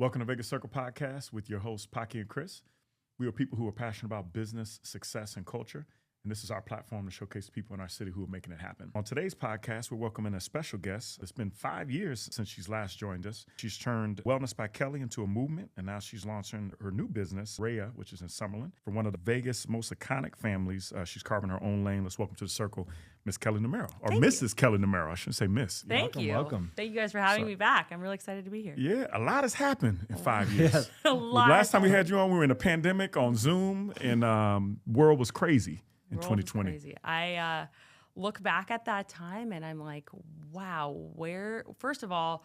Welcome to Vegas Circle Podcast with your hosts, Paki and Chris. We are people who are passionate about business, success, and culture. And this is our platform to showcase people in our city who are making it happen. On today's podcast, we're welcoming a special guest. It's been 5 years since she's last joined us. She's turned Wellness by Kelley into a movement, and now she's launching her new business, Raeya, which is in Summerlin. For one of the Vegas' most iconic families, she's carving her own lane. Let's welcome to the circle, Miss Kelley Nemiro, or Mrs. Kelley Nemiro. I shouldn't say Miss. Thank you. Welcome. Thank you guys for having me back. I'm really excited to be here. Yeah, a lot has happened in 5 years. Yes. A lot. Last time we had you on, we were in a pandemic on Zoom, and world was crazy. In 2020. Crazy. I look back at that time and I'm like, wow, first of all,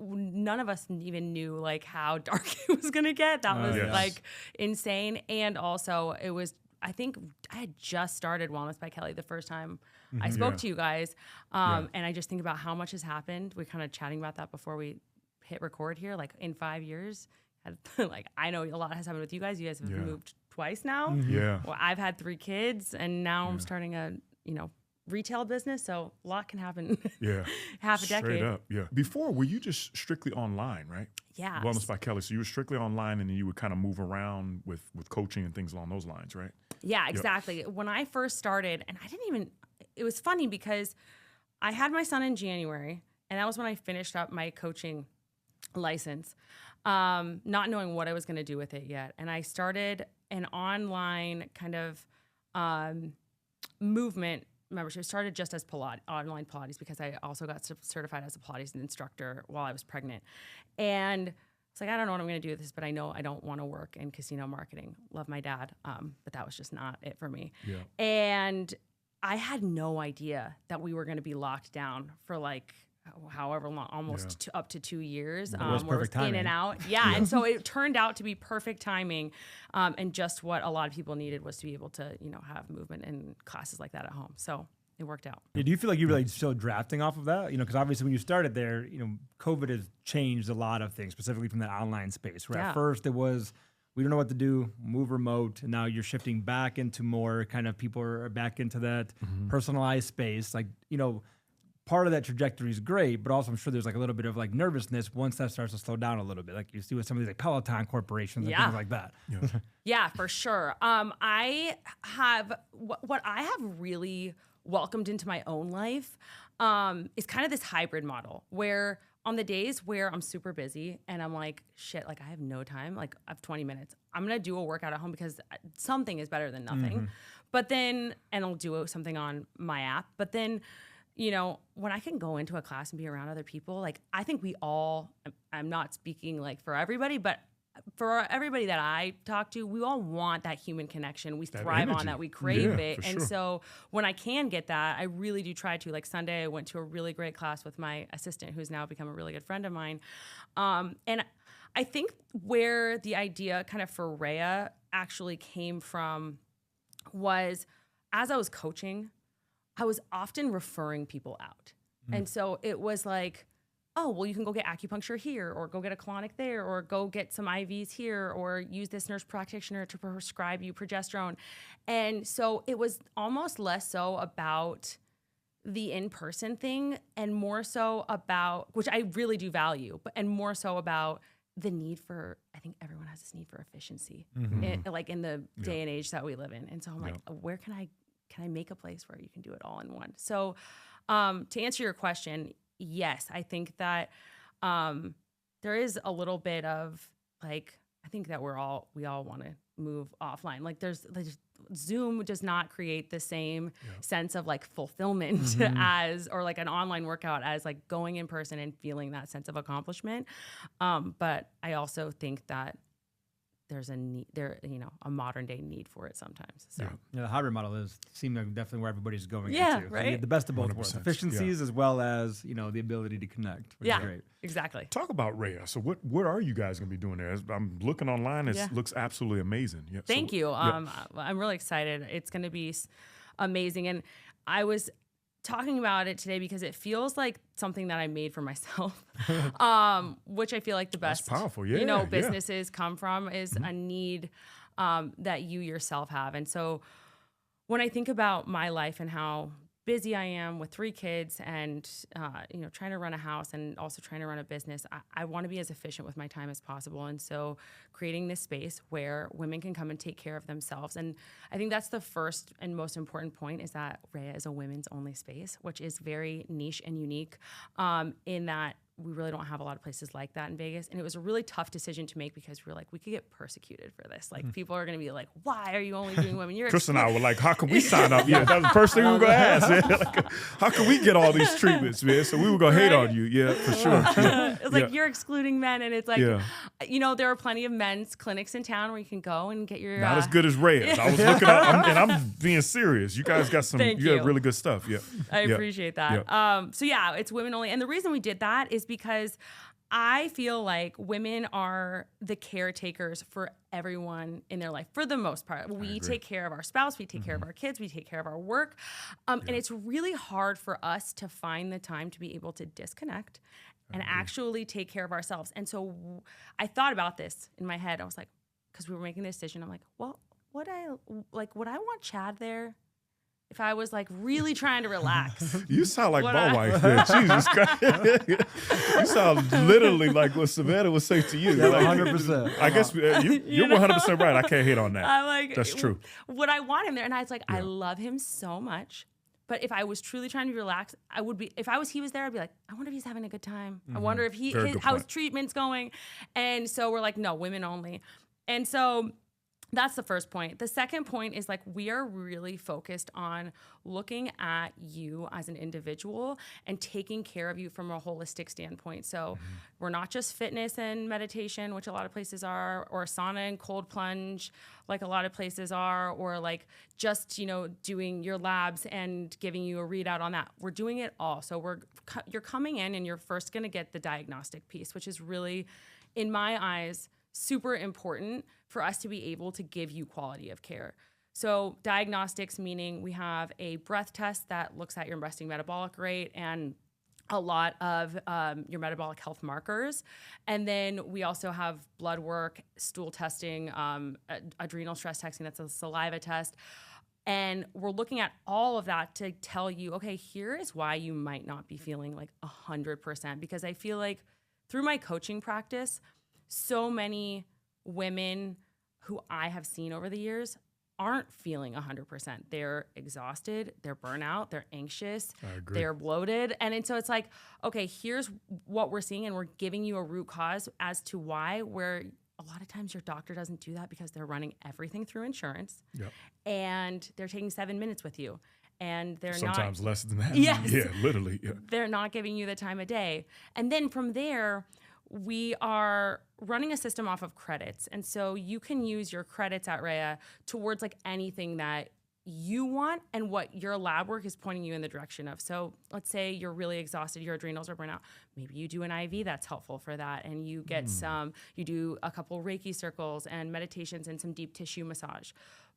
none of us even knew like how dark it was going to get. That was like insane. And also I think I had just started Wellness by Kelley the first time I spoke to you guys. And I just think about how much has happened. We're kind of chatting about that before we hit record here. Like in 5 years, like I know a lot has happened with you guys. You guys have moved twice now. Yeah. Well, I've had 3 kids and now I'm starting a, retail business. So a lot can happen. Half a decade. Straight up. Yeah. Before, were you just strictly online, right? Yeah. Wellness by Kelley. So you were strictly online and then you would kind of move around with coaching and things along those lines, right? Yeah, exactly. Yep. When I first started, and it was funny because I had my son in January and that was when I finished up my coaching license, not knowing what I was going to do with it yet. And I started an online kind of movement membership. It started just as online Pilates because I also got certified as a Pilates instructor while I was pregnant. And it's like, I don't know what I'm going to do with this, but I know I don't want to work in casino marketing. Love my dad, but that was just not it for me. Yeah. And I had no idea that we were going to be locked down for like however long, almost up to 2 years. Was perfect timing. In and out. Yeah. And so it turned out to be perfect timing. And just what a lot of people needed was to be able to, have movement and classes like that at home. So it worked out. Yeah, do you feel like you're really still drafting off of that? Because obviously when you started there, COVID has changed a lot of things, specifically from that online space, where at first it was, we don't know what to do, move remote, and now you're shifting back into more kind of people are back into that personalized space. Like, part of that trajectory is great, but also I'm sure there's like a little bit of like nervousness once that starts to slow down a little bit. Like you see with some of these like Peloton corporations and things like that. Yeah, yeah, for sure. I have, what I have really welcomed into my own life is kind of this hybrid model where on the days where I'm super busy and I'm like, shit, like I have no time, like I have 20 minutes. I'm going to do a workout at home because something is better than nothing. But then, and I'll do something on my app, but then, when I can go into a class and be around other people, like I think we all, I'm not speaking like for everybody, but for everybody that I talk to, we all want that human connection. We thrive on that. We crave it. And so when I can get that, I really do try to. Like Sunday, I went to a really great class with my assistant, who's now become a really good friend of mine. And I think where the idea kind of for Raeya actually came from was as I was coaching, I was often referring people out. And so it was like, oh, well, you can go get acupuncture here or go get a colonic there or go get some IVs here or use this nurse practitioner to prescribe you progesterone. And so it was almost less so about the in-person thing and more so about, which I really do value, and more so about the need for, I think everyone has this need for efficiency, like in the day and age that we live in. And so I'm like, where can I make a place where you can do it all in one? So to answer your question, yes, I think that there is a little bit of like, I think that we all want to move offline. Like there's Zoom does not create the same sense of like fulfillment as, or like an online workout as like going in person and feeling that sense of accomplishment. But I also think that there's a need a modern day need for it sometimes. So the hybrid model seems like definitely where everybody's going into. Right. So you get the best of both worlds, efficiencies as well as the ability to connect, which is great. Exactly. Talk about Raeya. So what are you guys going to be doing there? I'm looking online. It looks absolutely amazing. Yeah. Thank you. I'm really excited. It's going to be amazing. And I was talking about it today because it feels like something that I made for myself, which I feel like the best, that's powerful. Businesses come from is a need that you yourself have. And so when I think about my life and how busy I am with 3 kids and, trying to run a house and also trying to run a business, I want to be as efficient with my time as possible. And so creating this space where women can come and take care of themselves. And I think that's the first and most important point, is that Raeya is a women's only space, which is very niche and unique in that we really don't have a lot of places like that in Vegas. And it was a really tough decision to make, because we were like, we could get persecuted for this. Like, people are going to be like, why are you only doing women? Chris and I were like, how can we sign up? Yeah, that's the first thing we were going to ask. Yeah. Like, how can we get all these treatments, man? So we were going to hate on you. Yeah, for sure. Yeah. It's like, you're excluding men. And it's like, there are plenty of men's clinics in town where you can go and get your... Not as good as Raeya's. I was looking up, and I'm being serious. You guys got some, you have really good stuff. Yeah. I appreciate that. Yeah. It's women only. And the reason we did that is because I feel like women are the caretakers for everyone in their life, for the most part. We take care of our spouse, we take care of our kids, we take care of our work. And it's really hard for us to find the time to be able to disconnect and actually take care of ourselves. And so I thought about this in my head. I was like, because we were making the decision, I'm like, well, would I want Chad there? If I was like really trying to relax. You sound like my wife. Yeah, Jesus Christ. You sound literally like what Savannah would say to you. Yeah, like, 100%. I guess you're 100% right. I can't hate on that. I'm like, that's true. Would I want him there? And I was like, I love him so much. But if I was truly trying to relax, I would be. If he was there, I'd be like, I wonder if he's having a good time. I wonder if how his treatment's going. And so we're like, no, women only. And so that's the first point. The second point is like, we are really focused on looking at you as an individual and taking care of you from a holistic standpoint. So we're not just fitness and meditation, which a lot of places are, or sauna and cold plunge, like a lot of places are, or like just, doing your labs and giving you a readout on that. We're doing it all. So you're coming in and you're first going to get the diagnostic piece, which is really, in my eyes, super important for us to be able to give you quality of care. So diagnostics, meaning we have a breath test that looks at your resting metabolic rate and a lot of your metabolic health markers. And then we also have blood work, stool testing, adrenal stress testing, that's a saliva test. And we're looking at all of that to tell you, okay, here is why you might not be feeling like 100%. Because I feel like through my coaching practice, so many women who I have seen over the years aren't feeling 100%. They're exhausted, they're burnout, they're anxious, they're bloated. And so it's like, okay, here's what we're seeing, and we're giving you a root cause as to why, where a lot of times your doctor doesn't do that because they're running everything through insurance and they're taking 7 minutes with you. And they're sometimes less than that. Yes. Yeah, literally. Yeah. They're not giving you the time of day. And then from there, we are running a system off of credits. And so you can use your credits at Raeya towards like anything that you want and what your lab work is pointing you in the direction of. So let's say you're really exhausted, your adrenals are burnt out. Maybe you do an IV that's helpful for that. And you get you do a couple Reiki circles and meditations and some deep tissue massage.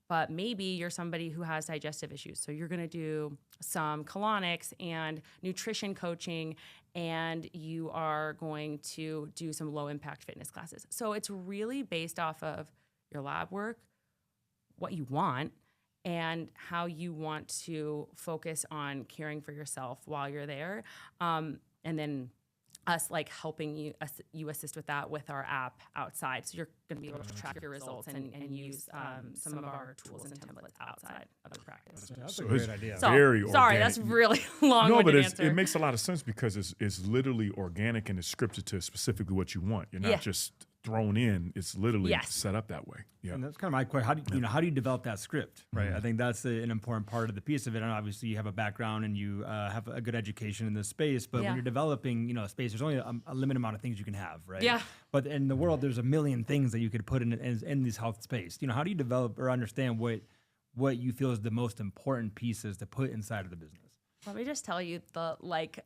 But maybe you're somebody who has digestive issues. So you're going to do some colonics and nutrition coaching, and you are going to do some low impact fitness classes. So it's really based off of your lab work, what you want, and how you want to focus on caring for yourself while you're there. And then us like helping you assist with that with our app outside. So you're going to be able to track your results and use some of our tools and templates outside of the practice. That's a great idea. Very organic. Sorry, that's really long-winded answer. It makes a lot of sense because it's literally organic and it's scripted to specifically what you want. You're not just thrown in. It's literally set up that way. Yeah. And that's kind of my question. How do you develop that script, right? I think that's an important part of the piece of it. And obviously you have a background and you have a good education in this space, but when you're developing, a space, there's only a limited amount of things you can have, right? Yeah. But in the world, there's a million things that you could put in this health space. How do you develop or understand what you feel is the most important pieces to put inside of the business? Let me just tell you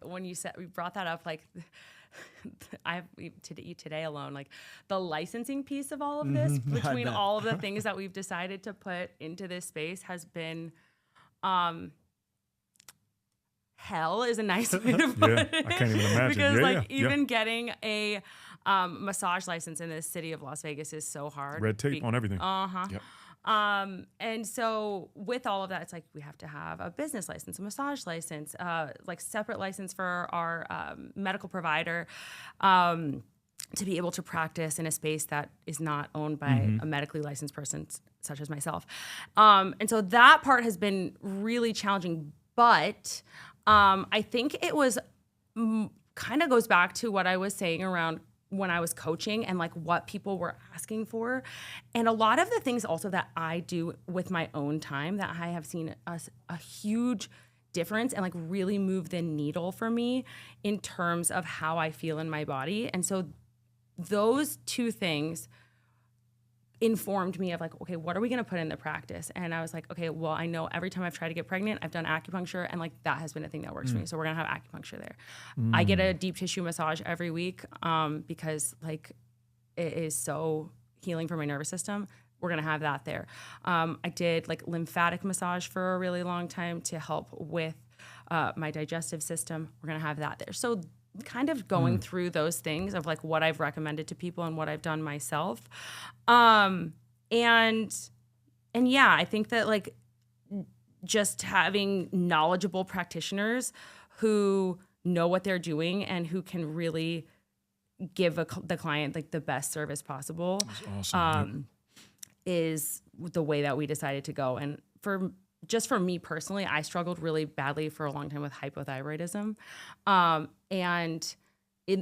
when we brought that up, today alone, like the licensing piece of all of this between all of the things that we've decided to put into this space has been, hell is a nice way to put it. I can't even imagine. Because even getting a massage license in the city of Las Vegas is so hard. Red tape on everything. Uh-huh. Yep. And so with all of that, it's like we have to have a business license, a massage license, like separate license for our medical provider, to be able to practice in a space that is not owned by a medically licensed person such as myself. And so that part has been really challenging, but I think it was kind of goes back to what I was saying around when I was coaching and like what people were asking for. And a lot of the things also that I do with my own time that I have seen a huge difference and like really move the needle for me in terms of how I feel in my body. And so those two things informed me of like, okay, what are we going to put into practice? And I was like, okay, well, I know every time I've tried to get pregnant, I've done acupuncture, and like that has been a thing that works for me. So we're going to have acupuncture there. I get a deep tissue massage every week because like it is so healing for my nervous system. We're going to have that there. I did like lymphatic massage for a really long time to help with my digestive system. We're going to have that there. So kind of going through those things of like what I've recommended to people and what I've done myself. And yeah, I think that like just having knowledgeable practitioners who know what they're doing and who can really give the client like the best service possible. That's awesome. Is the way that we decided to go. And for me personally, I struggled really badly for a long time with hypothyroidism. And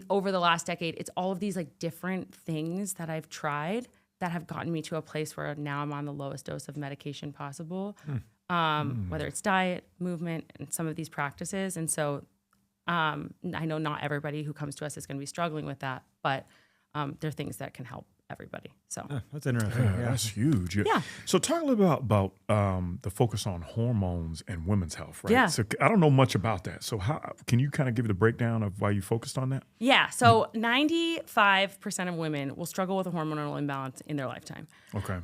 over the last decade, it's all of these like different things that I've tried that have gotten me to a place where now I'm on the lowest dose of medication possible, whether it's diet, movement, and some of these practices. And so I know not everybody who comes to us is going to be struggling with that, but there are things that can help everybody. So that's interesting. Yeah, that's huge. Yeah. So talk a little bit about the focus on hormones and women's health, right? Yeah. So I don't know much about that. So how can you kind of give the breakdown of why you focused on that? Yeah. So 95% of women will struggle with a hormonal imbalance in their lifetime. Okay.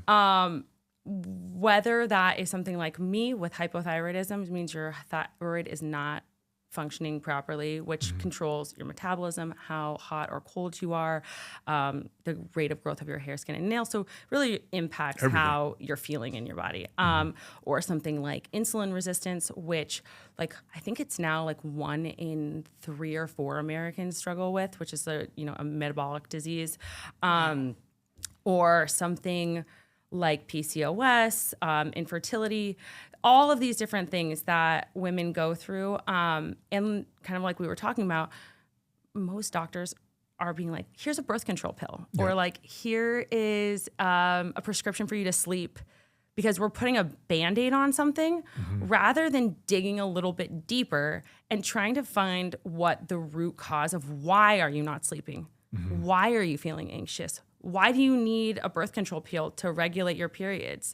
Whether that is something like me with hypothyroidism, means your thyroid is not functioning properly, which controls your metabolism, how hot or cold you are, the rate of growth of your hair, skin, and nails. So really impacts how you're feeling in your body. Or something like insulin resistance, which like I think it's now like 1 in 3 or 4 Americans struggle with, which is a metabolic disease. Or something like PCOS, infertility, all of these different things that women go through. And kind of like we were talking about, most doctors are being like, here's a birth control pill, or like, here is a prescription for you to sleep, because we're putting a Band-Aid on something rather than digging a little bit deeper and trying to find what the root cause of why are you not sleeping? Why are you feeling anxious? Why do you need a birth control pill to regulate your periods?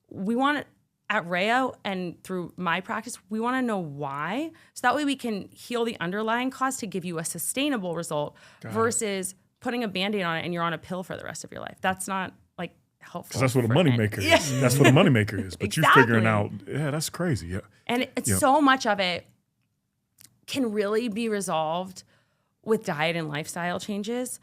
We want at Raeya, and through my practice, we want to know why, so that way we can heal the underlying cause to give you a sustainable result versus putting a Band-Aid on it and you're on a pill for the rest of your life. That's not like helpful. Because that's what a moneymaker is. That's what a moneymaker is. But you're figuring out, that's crazy. Yeah. And it's so much of it can really be resolved with diet and lifestyle changes.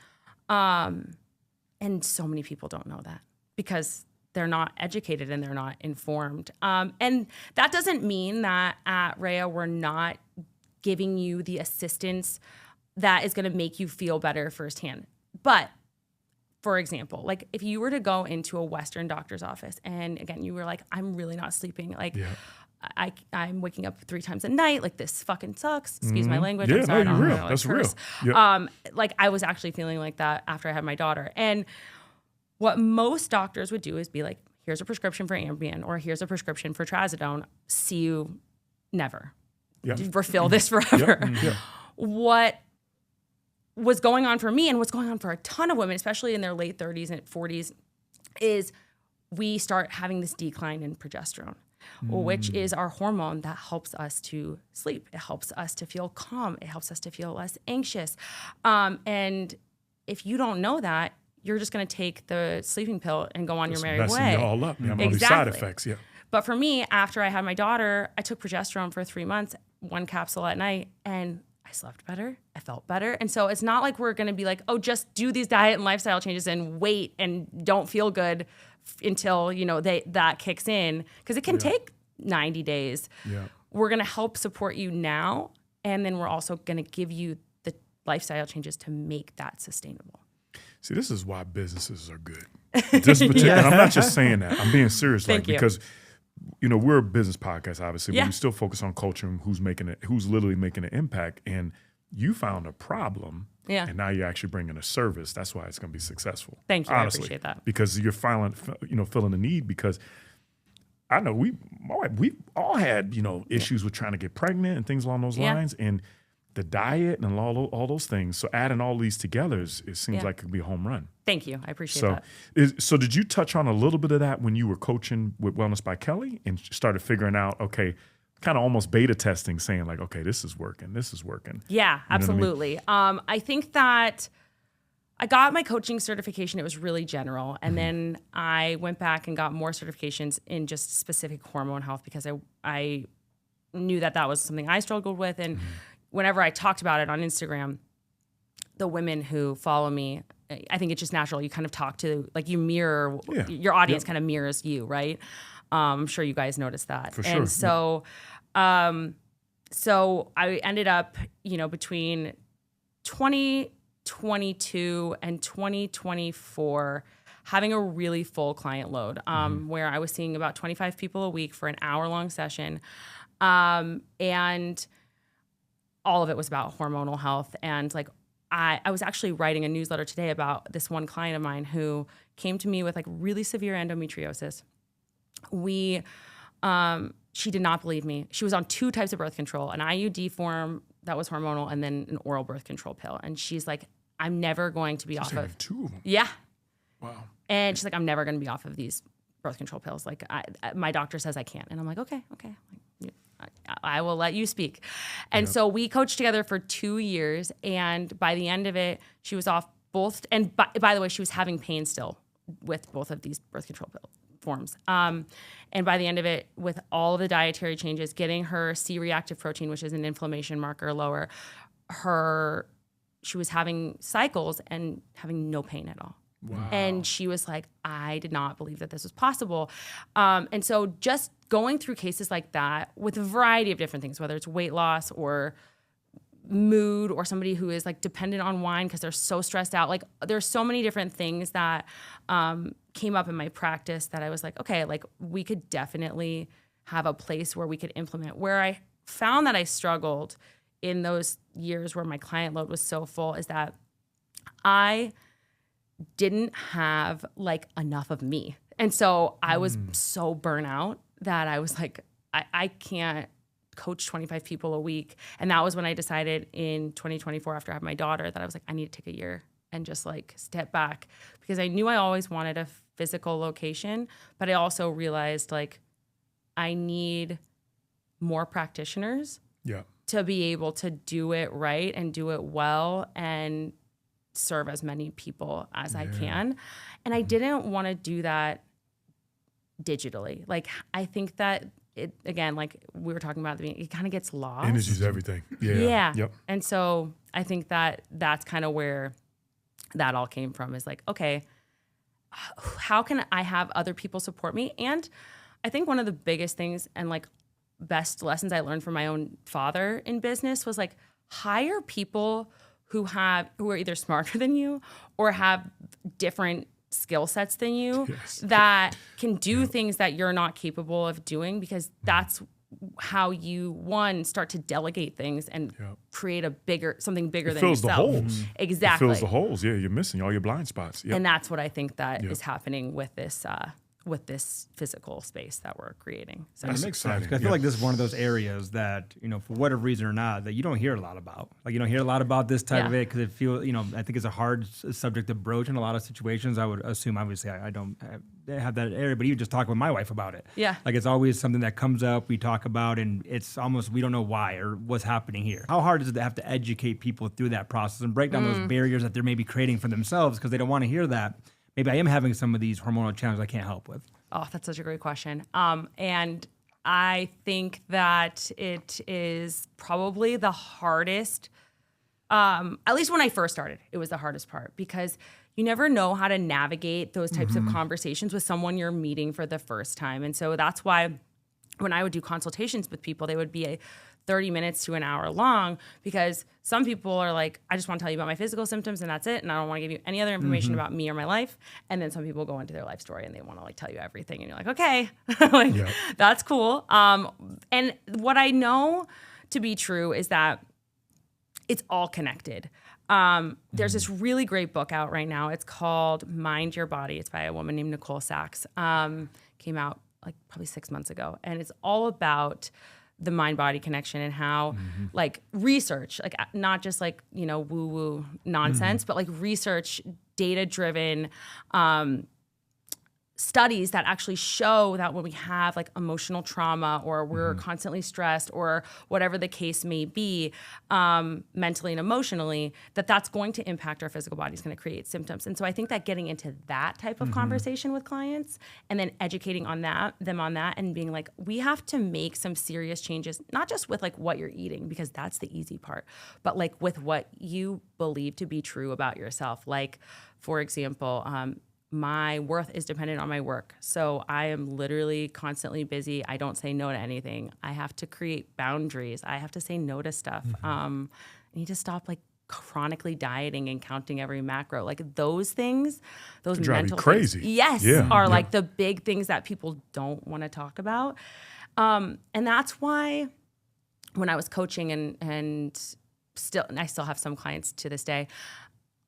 And so many people don't know that because they're not educated and they're not informed. And that doesn't mean that at Raeya we're not giving you the assistance that is going to make you feel better firsthand. But for example, like if you were to go into a Western doctor's office and again, you were like, I'm really not sleeping. Like I'm waking up 3 times a night. Like this fucking sucks. Excuse my language. Yeah, I'm sorry, no, you're real. That's real. Yep. Like I was actually feeling like that after I had my daughter. And what most doctors would do is be like, here's a prescription for Ambien or here's a prescription for Trazodone. See you never. Refill this forever. What was going on for me and what's going on for a ton of women, especially in their late 30s and 40s, is we start having this decline in progesterone, which is our hormone that helps us to sleep. It helps us to feel calm. It helps us to feel less anxious. And if you don't know that, you're just going to take the sleeping pill and go on your merry way. Messing you all up. All these side effects. But for me, after I had my daughter, I took progesterone for 3 months, 1 capsule at night, and I slept better. I felt better. And so it's not like we're going to be like, oh, just do these diet and lifestyle changes and wait and don't feel good until, that kicks in, because it can take 90 days. Yeah. We're going to help support you now. And then we're also going to give you the lifestyle changes to make that sustainable. See, this is why businesses are good. And I'm not just saying that. I'm being serious, because we're a business podcast, obviously, but we still focus on culture and who's literally making an impact. And you found a problem, and now you're actually bringing a service. That's why it's going to be successful. Thank you. Honestly, I appreciate that. Because you're filling the need. Because I know we all had issues with trying to get pregnant and things along those lines, and the diet and all those things. So adding all these together, it seems like it could be a home run. Thank you. I appreciate that. So did you touch on a little bit of that when you were coaching with Wellness by Kelley and started figuring out, okay, kind of almost beta testing, saying like, okay, this is working. Yeah, absolutely. I think that I got my coaching certification. It was really general. And then I went back and got more certifications in just specific hormone health, because I knew that was something I struggled with. And whenever I talked about it on Instagram, the women who follow me, I think it's just natural. You kind of talk to, like, you mirror, your audience kind of mirrors you, right? I'm sure you guys noticed that. For sure. And so, so I ended up, between 2022 and 2024, having a really full client load, where I was seeing about 25 people a week for an hour-long session. And all of it was about hormonal health. And like, I was actually writing a newsletter today about this one client of mine who came to me with like really severe endometriosis. She did not believe me. She was on 2 types of birth control, an IUD form that was hormonal, and then an oral birth control pill. And she's like, I'm never going to be off of 2 of them. Yeah. Wow. And she's like, I'm never going to be off of these birth control pills. Like, my doctor says I can't. And I'm like, okay. I will let you speak. And so we coached together for 2 years. And by the end of it, she was off both. And by the way, she was having pain still with both of these birth control pill forms. And by the end of it, with all of the dietary changes, getting her C-reactive protein, which is an inflammation marker, lower, she was having cycles and having no pain at all. Wow. And she was like, I did not believe that this was possible. And so just going through cases like that with a variety of different things, whether it's weight loss or mood, or somebody who is like dependent on wine because they're so stressed out. Like, there's so many different things that came up in my practice that I was like, okay, like, we could definitely have a place where we could implement. Where I found that I struggled in those years where my client load was so full is that I didn't have like enough of me. And so I was so burnt out that I was like, I can't coach 25 people a week. And that was when I decided in 2024, after I had my daughter, that I was like, I need to take a year and just like step back, because I knew I always wanted a physical location, but I also realized like I need more practitioners to be able to do it right and do it well and serve as many people as I can. And I didn't want to do that digitally. Like, I think that it, again, like we were talking about at the beginning, it kind of gets lost. Energy's everything. Yeah. Yep. And so I think that that's kind of where that all came from, is like, okay, how can I have other people support me? And I think one of the biggest things and like best lessons I learned from my own father in business was like, hire people who are either smarter than you or have different skill sets than you that can do things that you're not capable of doing, because that's how you, one, start to delegate things and create something bigger than yourself. It fills the holes. Exactly. It fills the holes. Yeah, you're missing all your blind spots. Yep. And that's what I think that is happening with this physical space that we're creating. So that makes sense. I feel like this is one of those areas that, for whatever reason or not, that you don't hear a lot about. Like, you don't hear a lot about this type of it, because it feels, I think it's a hard subject to broach in a lot of situations. I would assume, obviously, I don't have that area, but even just talk with my wife about it. Yeah. Like, it's always something that comes up, we talk about, and it's almost, we don't know why or what's happening here. How hard is it to have to educate people through that process and break down those barriers that they're maybe creating for themselves because they don't want to hear that? Maybe I am having some of these hormonal challenges I can't help with. Oh, that's such a great question. And I think that it is probably the hardest, at least when I first started, it was the hardest part, because you never know how to navigate those types of conversations with someone you're meeting for the first time. And so that's why when I would do consultations with people, they would be 30 minutes to an hour long, because some people are like, I just want to tell you about my physical symptoms and that's it. And I don't want to give you any other information about me or my life. And then some people go into their life story and they want to like tell you everything. And you're like, okay, like that's cool. And what I know to be true is that it's all connected. There's this really great book out right now. It's called Mind Your Body. It's by a woman named Nicole Sachs. Came out like probably 6 months ago. And it's all about the mind-body connection and how like research, like not just like, you know, woo-woo nonsense, but like research, data-driven studies that actually show that when we have like emotional trauma or we're constantly stressed or whatever the case may be, mentally and emotionally, that's going to impact our physical body, is going to create symptoms. And so I think that getting into that type of conversation with clients and then educating them on that and being like, we have to make some serious changes, not just with like what you're eating, because that's the easy part, but like with what you believe to be true about yourself. Like, for example, my worth is dependent on my work. So I am literally constantly busy. I don't say no to anything. I have to create boundaries. I have to say no to stuff. I need to stop like chronically dieting and counting every macro. Like those things, those mental crazy. Things, yes, are like the big things that people don't want to talk about. And that's why when I was coaching and I still have some clients to this day,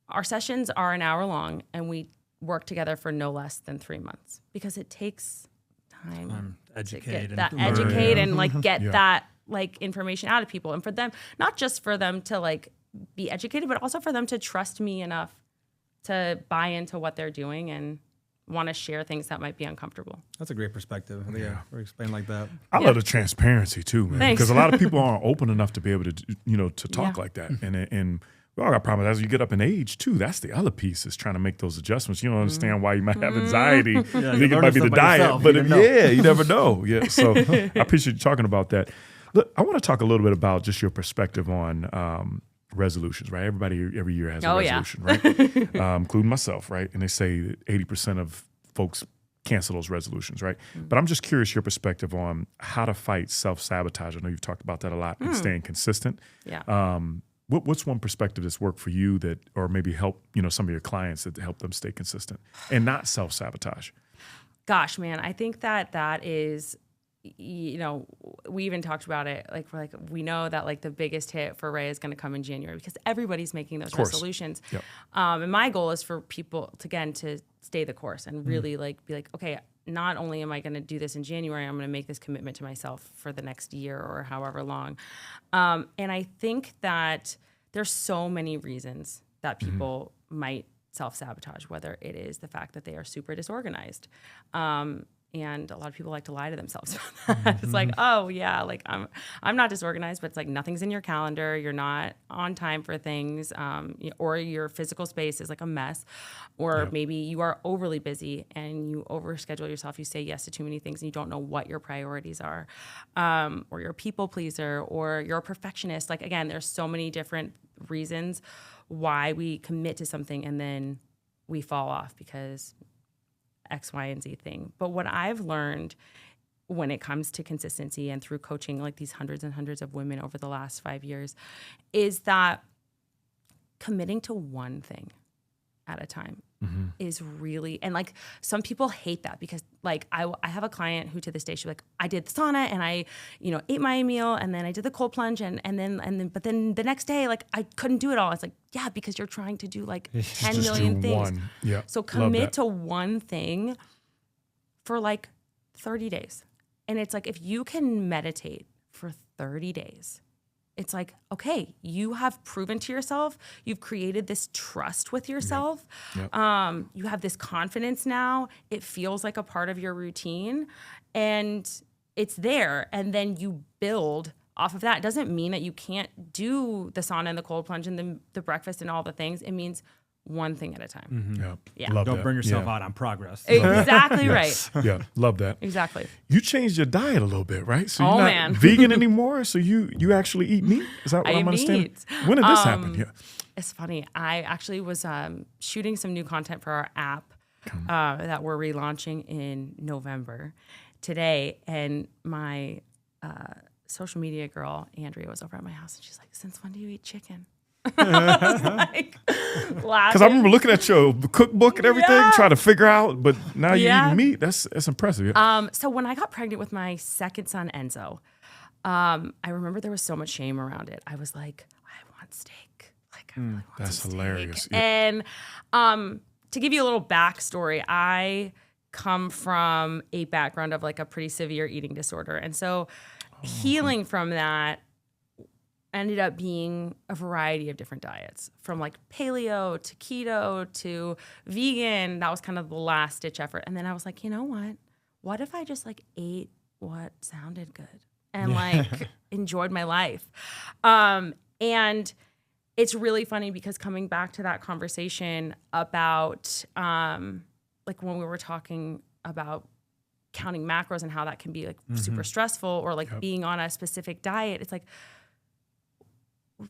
our sessions are an hour long and we work together for no less than 3 months, because it takes time to get that educate and like get that like information out of people, and for them, not just for them to like be educated, but also for them to trust me enough to buy into what they're doing and want to share things that might be uncomfortable. That's a great perspective. Or explain like that. I love the transparency too, man, because a lot of people aren't open enough to be able to, to talk like that. And we all got problems as you get up in age too. That's the other piece, is trying to make those adjustments. You don't understand why you might have anxiety. You think it might be the diet, yourself, but you never know. Yeah, so I appreciate you talking about that. Look, I want to talk a little bit about just your perspective on resolutions, right? Everybody every year has a resolution, right? Including myself, right? And they say that 80% of folks cancel those resolutions, right? But I'm just curious your perspective on how to fight self-sabotage. I know you've talked about that a lot, and staying consistent. Yeah. What's one perspective that's worked for you that, or maybe help, some of your clients that help them stay consistent and not self-sabotage? Gosh, man, I think that is, we even talked about it. Like, we know that like the biggest hit for Raeya is going to come in January, because everybody's making those resolutions. Yep. And my goal is for people to stay the course and really like be like, okay, not only am I going to do this in January, I'm going to make this commitment to myself for the next year or however long. And I think that there's so many reasons that people might self-sabotage, whether it is the fact that they are super disorganized. And a lot of people like to lie to themselves about that. It's like, oh yeah, like I'm not disorganized, but it's like nothing's in your calendar. You're not on time for things, or your physical space is like a mess, or maybe you are overly busy and you overschedule yourself. You say yes to too many things and you don't know what your priorities are, or you're a people pleaser, or you're a perfectionist. Like, again, there's so many different reasons why we commit to something and then we fall off because X, Y, and Z thing. But what I've learned when it comes to consistency and through coaching like these hundreds and hundreds of women over the last 5 years is that committing to one thing at a time is really, and like some people hate that, because like I have a client who to this day, she's like, I did the sauna and I, ate my meal and then I did the cold plunge and then the next day, like I couldn't do it all. It's like, yeah, because you're trying to do like 10 million things. Yeah. So commit to one thing for like 30 days. And it's like, if you can meditate for 30 days, it's like, okay, you have proven to yourself, you've created this trust with yourself. Yep. You have this confidence now. It feels like a part of your routine and it's there. And then you build off of that. It doesn't mean that you can't do the sauna and the cold plunge and the breakfast and all the things. It means one thing at a time. Yep. Yeah. Love Don't that. burn yourself out on progress. Exactly right. Yeah, love that. Exactly. You changed your diet a little bit, right? So you're not man. vegan anymore. So you actually eat meat? Is that what I'm understanding? Meat. When did this happen? Yeah. it's funny. I actually was shooting some new content for our app that we're relaunching in November today. And my social media girl, Andrea, was over at my house and she's like, since when do you eat chicken? I was like, laughing. Because I remember looking at your cookbook and everything, trying to figure out, but now you're eating meat. That's impressive. Yeah. So when I got pregnant with my second son, Enzo, I remember there was so much shame around it. I was like, I want steak. Like, I really want that's some hilarious. steak. Yeah. And to give you a little backstory, I come from a background of like a pretty severe eating disorder. And so healing from that ended up being a variety of different diets, from like paleo to keto to vegan. That was kind of the last ditch effort. And then I was like, you know what? What if I just like ate what sounded good and like enjoyed my life? And it's really funny because coming back to that conversation about like when we were talking about counting macros and how that can be like super stressful, or like being on a specific diet, it's like,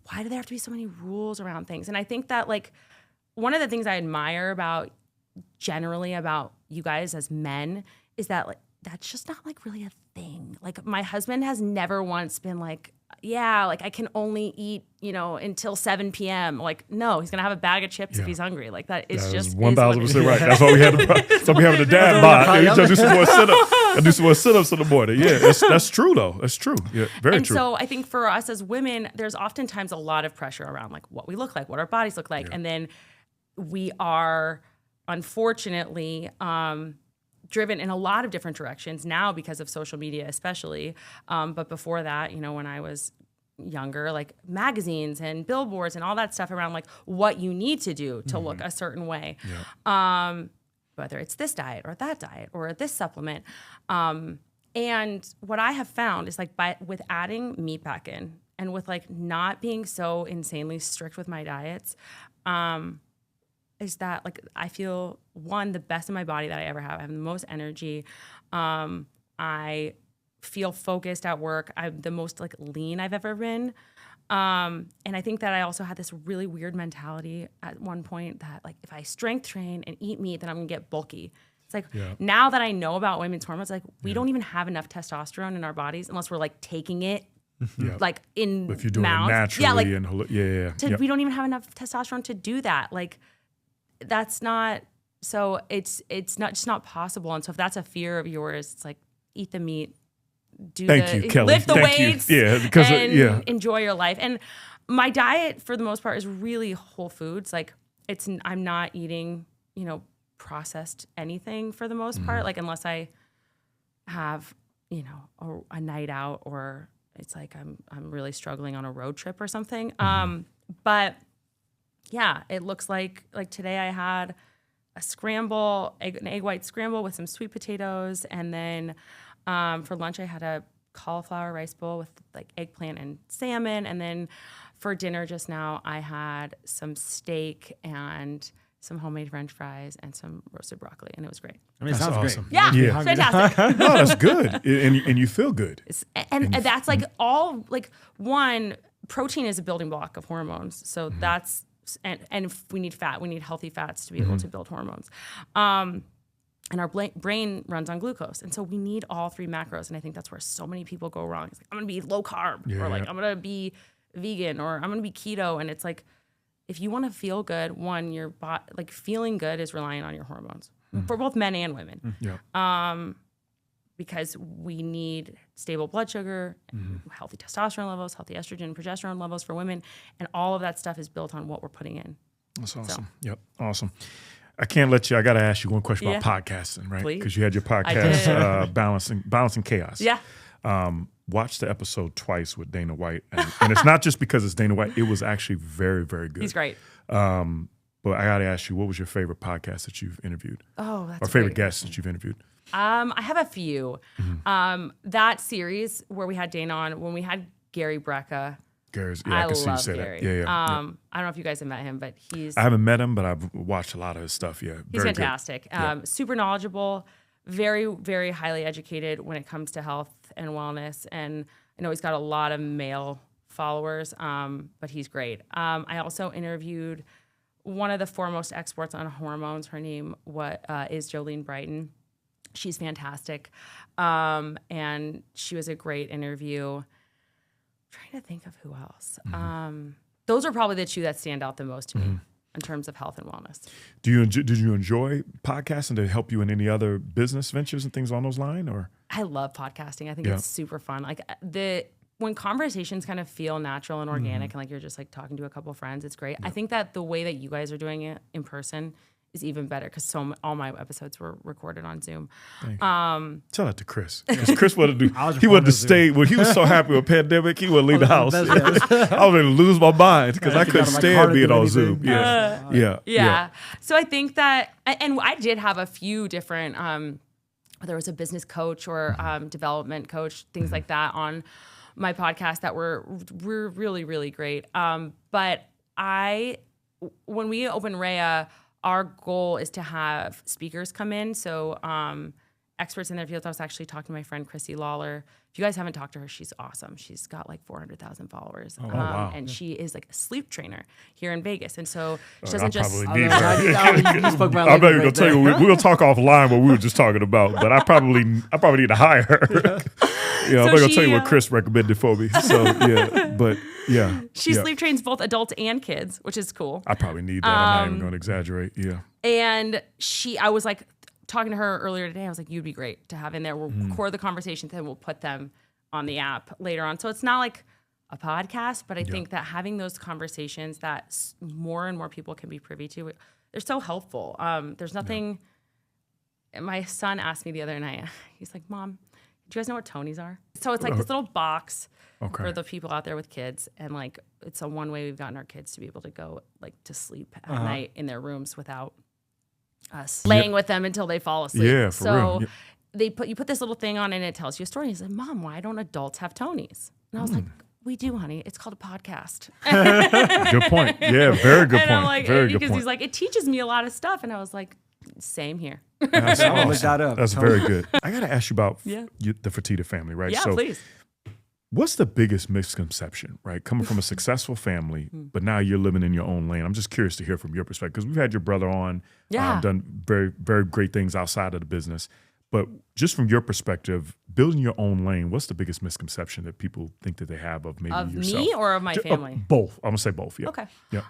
why do there have to be so many rules around things? And I think that like one of the things I admire about generally about you guys as men is that like that's just not like really a thing. Like my husband has never once been like, yeah, like I can only eat, you know, until 7 p.m. Like, no, he's gonna have a bag of chips if he's hungry. Like that is just 1,000% right. That's why we had the dad bod. You just do some more sit-ups. I do some more sit-ups in the morning. Yeah, that's true though. That's true. Yeah, very and true. So I think for us as women, there's oftentimes a lot of pressure around like what we look like, what our bodies look like, and then we are unfortunately driven in a lot of different directions now because of social media, especially. But before that, you know, when I was younger, like magazines and billboards and all that stuff around like what you need to do to look a certain way. Whether it's this diet or that diet or this supplement. And what I have found is like with adding meat back in and with like not being so insanely strict with my diets, is that like I feel one, the best in my body that I ever have. I have the most energy. I feel focused at work. I'm the most like lean I've ever been. And I think that I also had this really weird mentality at one point that like if I strength train and eat meat, then I'm gonna get bulky. It's like now that I know about women's hormones, like we don't even have enough testosterone in our bodies unless we're like taking it like in if you're doing mouth. it naturally, We don't even have enough testosterone to do that. Like that's not, so it's not just not possible. And so if that's a fear of yours, it's like eat the meat, Thank you, Kelley. lift the weights, because enjoy your life. And my diet for the most part is really whole foods. Like I'm not eating, you know, processed anything for the most part. Like unless I have, you know, a night out or it's like I'm really struggling on a road trip or something. But yeah, it looks like today I had a scramble, an egg white scramble with some sweet potatoes. And then for lunch I had a cauliflower rice bowl with like eggplant and salmon. And then for dinner just now I had some steak and some homemade French fries and some roasted broccoli, and it was great. I mean, it sounds awesome. great. Yeah, it's fantastic. No, that's good, and you feel good. And that's like all like one, protein is a building block of hormones, so that's and if we need fat, we need healthy fats to be able to build hormones. And our brain runs on glucose, and so we need all three macros. And I think that's where so many people go wrong. It's like I'm gonna be low carb, or like I'm gonna be vegan, or I'm gonna be keto, and it's like, if you want to feel good, one, your like feeling good is relying on your hormones for both men and women. Because we need stable blood sugar, healthy testosterone levels, healthy estrogen, progesterone levels for women, and all of that stuff is built on what we're putting in. That's awesome. Yep, awesome. I can't let you. I got to ask you one question about podcasting, right? Because you had your podcast, balancing chaos. Yeah. Watched the episode twice with Dana White, and it's not just because it's Dana White. It was actually very, very good. He's great. But I got to ask you, what was your favorite podcast that you've interviewed? Oh, that's or favorite guest that you've interviewed? I have a few. That series where we had Dana on, when we had Gary Brecka. I can see you love say Gary. that. I don't know if you guys have met him, but I haven't met him, but I've watched a lot of his stuff. Yeah, he's very fantastic. Super knowledgeable, very, very highly educated when it comes to health and wellness. And I know he's got a lot of male followers, but he's great. I also interviewed one of the foremost experts on hormones. Her name is Jolene Brighton. She's fantastic. And she was a great interview. I'm trying to think of who else. Those are probably the two that stand out the most to me in terms of health and wellness. Did you enjoy podcasting to help you in any other business ventures and things on those lines? Or I love podcasting. I think it's super fun. Like when conversations kind of feel natural and organic and like you're just like talking to a couple of friends, it's great. I think that the way that you guys are doing it in person is even better because all my episodes were recorded on Zoom. Tell that to Chris. Because Chris wanted to he wanted to stay. When he was so happy with pandemic, he wouldn't leave the house. I was going to lose my mind because I couldn't stand being on Zoom. Yeah. So I think that, and I did have a few different, whether it was a business coach or development coach, things like that on my podcast that were really, really great. But when we opened Raeya, our goal is to have speakers come in. So experts in their fields. I was actually talking to my friend Chrissy Lawler. If you guys haven't talked to her, she's awesome. She's got like 400,000 followers. Wow. And she is like a sleep trainer here in Vegas. And so she doesn't I'm not I'm not even gonna tell you. We'll talk offline what we were just talking about. But I probably need to hire her. I'm not gonna tell you what Chris recommended for me. So she sleep trains both adults and kids, which is cool. I probably need that. I'm not even gonna exaggerate. Yeah. And I was like talking to her earlier today. I was like, you'd be great to have in there. We'll record the conversations and we'll put them on the app later on. So it's not like a podcast, but I think that having those conversations that more and more people can be privy to, they're so helpful. There's nothing. My son asked me the other night. He's like, "Mom, do you guys know what Tonys are?" So it's like this little box for the people out there with kids, and like it's a one way we've gotten our kids to be able to go like to sleep at night in their rooms without us laying with them until they fall asleep. Yeah, for real. You put this little thing on and it tells you a story. He said, "Mom, why don't adults have Tonys?" And I was like, "We do, honey. It's called a podcast." Good point. Yeah, very good point. I'm like, very good because point. he's like, it teaches me a lot of stuff, and I was like, same here. That's I'll awesome. look that up. That's very good. I got to ask you about Yeah. the Fertitta family, right? Yeah, So please. what's the biggest misconception, right? Coming from a successful family, but now you're living in your own lane. I'm just curious to hear from your perspective because we've had your brother on, done very, very great things outside of the business. But just from your perspective, building your own lane, what's the biggest misconception that people think that they have of maybe Of yourself? me or of my family? Both. I'm going to say both, yeah. Okay. Yeah.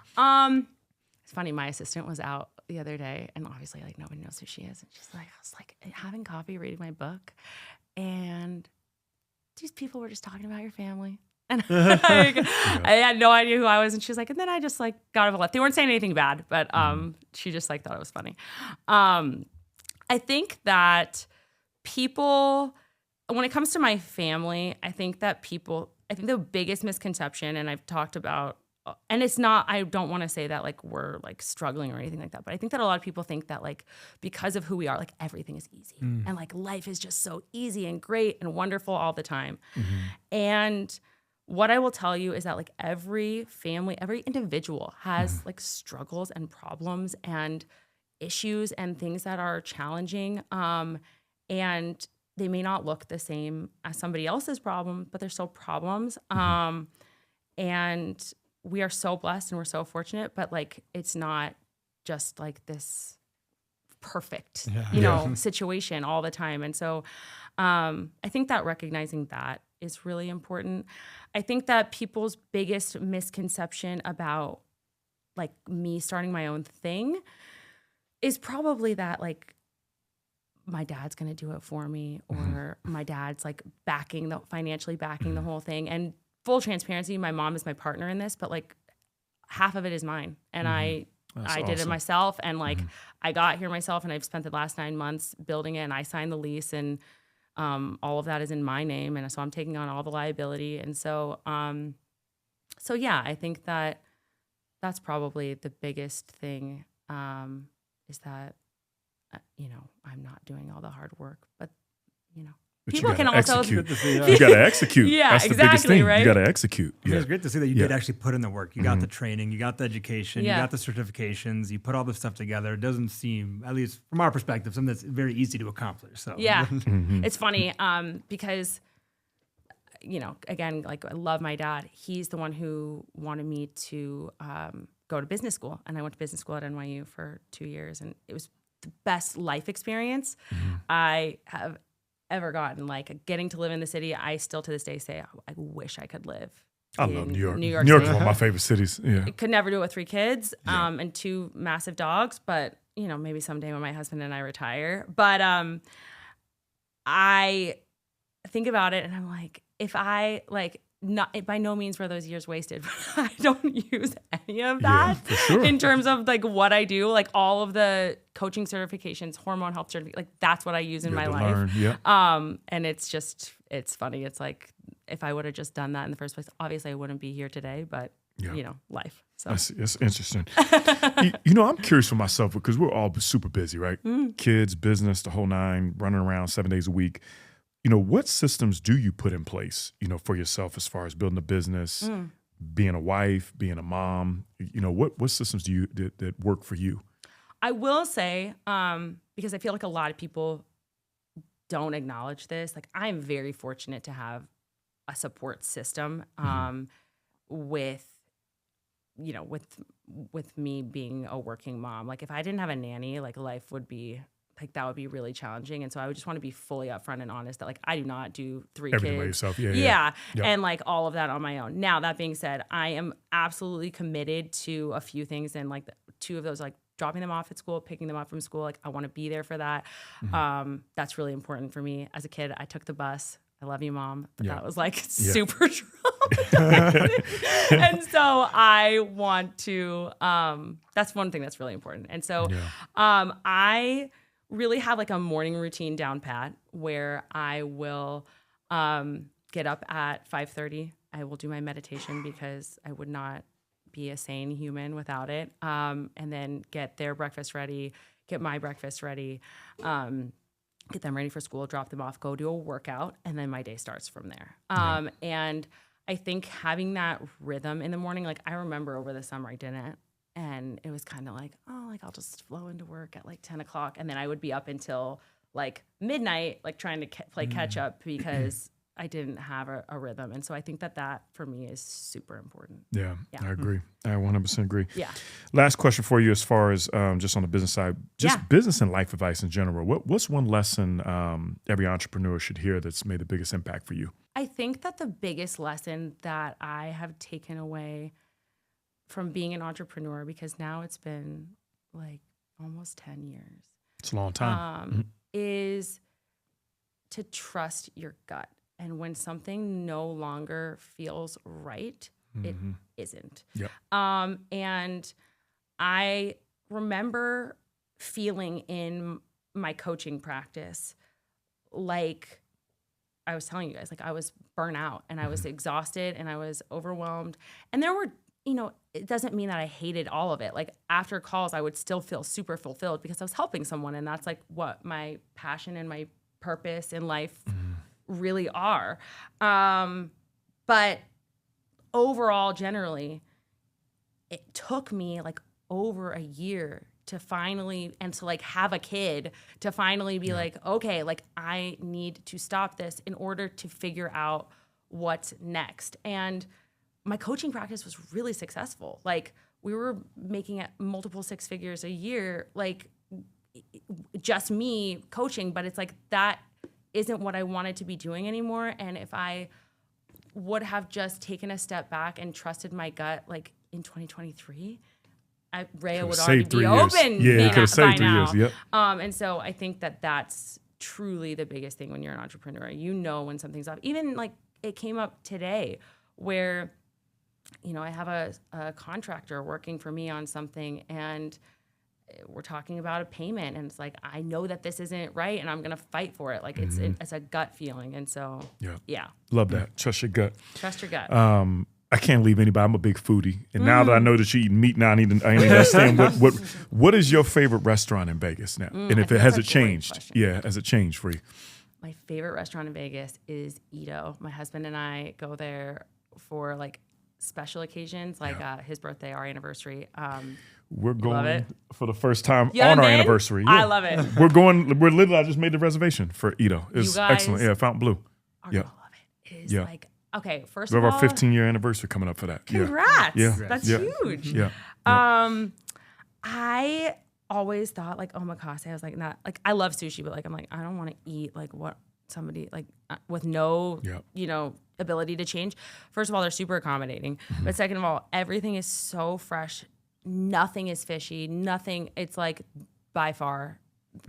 It's funny. My assistant was out the other day, and obviously, like nobody knows who she is. And she's like, I was like having coffee, reading my book, and these people were just talking about your family. And I had no idea who I was, and she was like, and then I just like got up and left. They weren't saying anything bad, but she just like thought it was funny. I think that people, when it comes to my family, I think the biggest misconception, and I've talked about, and it's not, I don't want to say that like we're like struggling or anything like that, but I think that a lot of people think that like because of who we are, like everything is easy and like life is just so easy and great and wonderful all the time. And what I will tell you is that like every family, every individual has like struggles and problems and issues and things that are challenging. And they may not look the same as somebody else's problem, but they're still problems. And we are so blessed and we're so fortunate, but like, it's not just like this perfect, situation all the time. And so I think that recognizing that is really important. I think that people's biggest misconception about like me starting my own thing is probably that like my dad's going to do it for me, or my dad's like financially backing the whole thing. And full transparency, my mom is my partner in this, but like half of it is mine. And I did it myself. And like I got here myself, and I've spent the last 9 months building it, and I signed the lease, and all of that is in my name. And so I'm taking on all the liability. And so, yeah, I think that that's probably the biggest thing, is that, I'm not doing all the hard work, but people can also execute. You got to execute. Yeah, that's the exactly, biggest thing. right? You got to execute. Yeah. It's great to see that you did actually put in the work. You got the training, you got the education, you Yeah. got the certifications, you put all this stuff together. It doesn't seem, at least from our perspective, something that's very easy to accomplish. So yeah, it's funny because again, like I love my dad. He's the one who wanted me to go to business school. And I went to business school at NYU for 2 years. And it was the best life experience I have ever gotten. Like getting to live in the city, I still to this day say, I wish I could live. I love New York. New York City. City. One of my favorite cities. Yeah. I could never do it with 3 kids and 2 massive dogs, but maybe someday when my husband and I retire. But I think about it and I'm like, if I by no means were those years wasted, but I don't use any of that for sure. in terms of like what I do, like all of the coaching certifications, hormone health certificate, like that's what I use in my life. Learn. Yeah. And it's funny. It's like, if I would have just done that in the first place, obviously I wouldn't be here today, but life. So that's interesting. I'm curious for myself because we're all super busy, right? Kids, business, the whole 9, running around 7 days a week. What systems do you put in place, for yourself as far as building a business, being a wife, being a mom? What systems do you that work for you? I will say, because I feel like a lot of people don't acknowledge this, like I'm very fortunate to have a support system with me being a working mom. Like if I didn't have a nanny, like life would be like that would be really challenging. And so I would just want to be fully upfront and honest that like I do not do 3 Everything kids. by yourself. Yeah. Yep. And like all of that on my own. Now that being said, I am absolutely committed to a few things, and like 2 of those, like dropping them off at school, picking them up from school. Like I want to be there for that. That's really important for me. As a kid, I took the bus. I love you, Mom. But that was like super traumatizing. And so I want to, that's one thing that's really important. And so I really have like a morning routine down pat where I will get up at 5:30. I will do my meditation because I would not be a sane human without it. And then get their breakfast ready, get my breakfast ready, get them ready for school, drop them off, go do a workout, and then my day starts from there. And I think having that rhythm in the morning, like I remember over the summer I didn't, and it was kind of like, I'll just flow into work at like 10 o'clock, and then I would be up until like midnight, like trying to play catch up because I didn't have a rhythm. And so I think that for me is super important. Yeah, I agree. I 100% agree. Yeah. Last question for you as far as just on the business side, just business and life advice in general. What's one lesson every entrepreneur should hear that's made the biggest impact for you? I think that the biggest lesson that I have taken away from being an entrepreneur, because now it's been like almost 10 years. It's a long time. Is to trust your gut. And when something no longer feels right, it isn't. Yep. And I remember feeling in my coaching practice, like I was telling you guys, like I was burnt out and I was exhausted and I was overwhelmed. And there were, it doesn't mean that I hated all of it. Like after calls, I would still feel super fulfilled because I was helping someone. And that's like what my passion and my purpose in life really are. But overall, generally, it took me like over a year to finally, and to like have a kid, to finally be like, okay, like I need to stop this in order to figure out what's next. And my coaching practice was really successful. Like we were making multiple 6 figures a year, like just me coaching, but it's like that isn't what I wanted to be doing anymore. And if I would have just taken a step back and trusted my gut, like in 2023, Raeya would already be open. Yeah, you could have saved 3 years. Yep. And so I think that that's truly the biggest thing when you're an entrepreneur. When something's off. Even like it came up today where, I have a contractor working for me on something, and we're talking about a payment, and it's like, I know that this isn't right and I'm going to fight for it. Like it's a gut feeling. And so, Love that. Trust your gut. Trust your gut. I can't leave anybody. I'm a big foodie. And now that I know that you eat meat now, I need to understand what is your favorite restaurant in Vegas now? And if it has it changed? Yeah, has it changed for you? My favorite restaurant in Vegas is Ito. My husband and I go there for like special occasions, like his birthday, our anniversary. We're going for the first time on our anniversary. Yeah. I love it. We're literally, I just made the reservation for Ito. It's you guys excellent. Yeah, Fountain Blue. Are gonna love it. It is like okay, first We of have all, our 15-year anniversary coming up for that. congrats. Yeah. That's Yeah. huge. Yeah. I always thought like omakase. I was like, not like I love sushi, but like I'm like I don't want to eat like what somebody like with no ability to change. First of all, they're super accommodating, but second of all, everything is so fresh. Nothing is fishy. Nothing. It's like by far.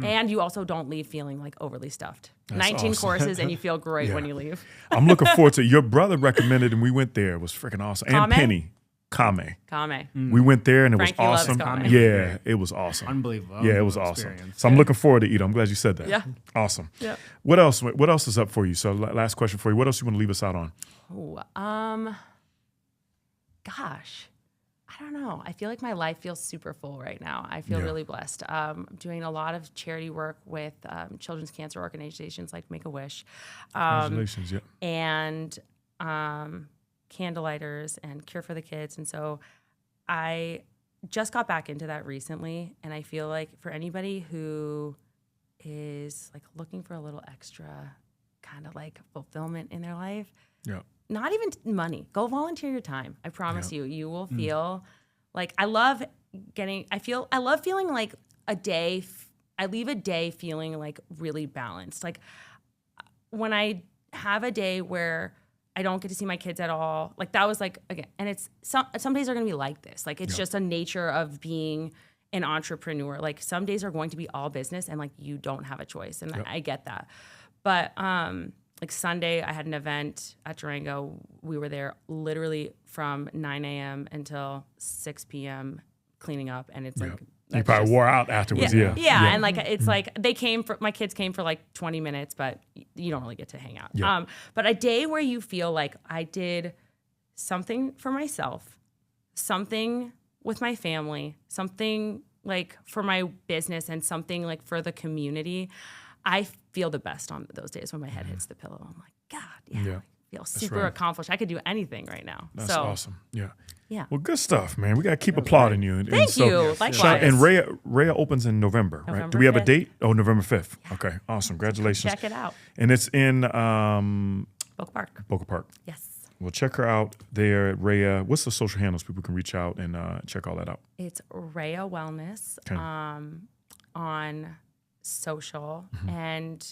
And you also don't leave feeling like overly stuffed. That's 19 awesome. courses and you feel great when you leave. I'm looking forward to it. Your brother recommended and we went there. It was freaking awesome. And Penny. Kame. Kame. We went there and it Frankie was loves awesome. Kame. Yeah, it was awesome. Unbelievable. Yeah, it was awesome. So I'm looking forward to eat. I'm glad you said that. Yeah. Awesome. Yep. What else? What else is up for you? So last question for you. What else you want to leave us out on? Gosh, I don't know. I feel like my life feels super full right now. I feel really blessed. I'm doing a lot of charity work with children's cancer organizations like Make-A-Wish. Congratulations. Yeah. And Candlelighters and Cure for the Kids. And so I just got back into that recently. And I feel like for anybody who is like looking for a little extra kind of like fulfillment in their life, not even money, go volunteer your time. I promise you will feel like I love feeling like a day. I leave a day feeling like really balanced. Like when I have a day where I don't get to see my kids at all. Like that was like, again, and it's some days are going to be like this. Like it's just a nature of being an entrepreneur. Like some days are going to be all business and like you don't have a choice. And I get that. But like Sunday, I had an event at Durango. We were there literally from 9 a.m. until 6 p.m. cleaning up. And it's like, you probably wore out afterwards. Yeah. And like, it's like my kids came for like 20 minutes, but you don't really get to hang out. Yeah. But a day where you feel like I did something for myself, something with my family, something like for my business and something like for the community, I feel the best on those days when my head hits the pillow. I'm like, God, I feel super accomplished. I could do anything right now. That's awesome. Yeah. Well, good stuff, man. We got to keep applauding you. Thank you. Likewise. And Raeya opens in November, right? Do we have a 5th. date? Oh, November 5th. Yeah. Okay. Awesome. Congratulations. Check it out. And it's in Boca Park. Boca Park. Yes. Well, check her out there at Raeya. What's the social handles people can reach out and check all that out? It's Raeya Wellness on social. And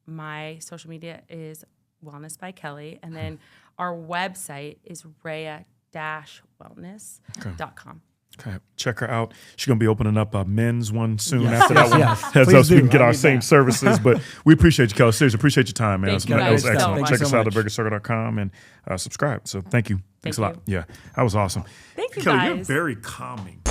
my social media is Wellness by Kelley. And then our website is Raeya-wellness.com. Okay, check her out. She's going to be opening up a men's one soon Yes. after that one. As us, we can get our same that. services. But we appreciate you, Kelley. Seriously, appreciate your time, man. Thank you That was guys excellent. so much. Check us So out at much. burgercircle.com and subscribe. So thank you. Thanks a lot. you. Yeah, that was awesome. Thank you, Kelley, guys. you're very calming.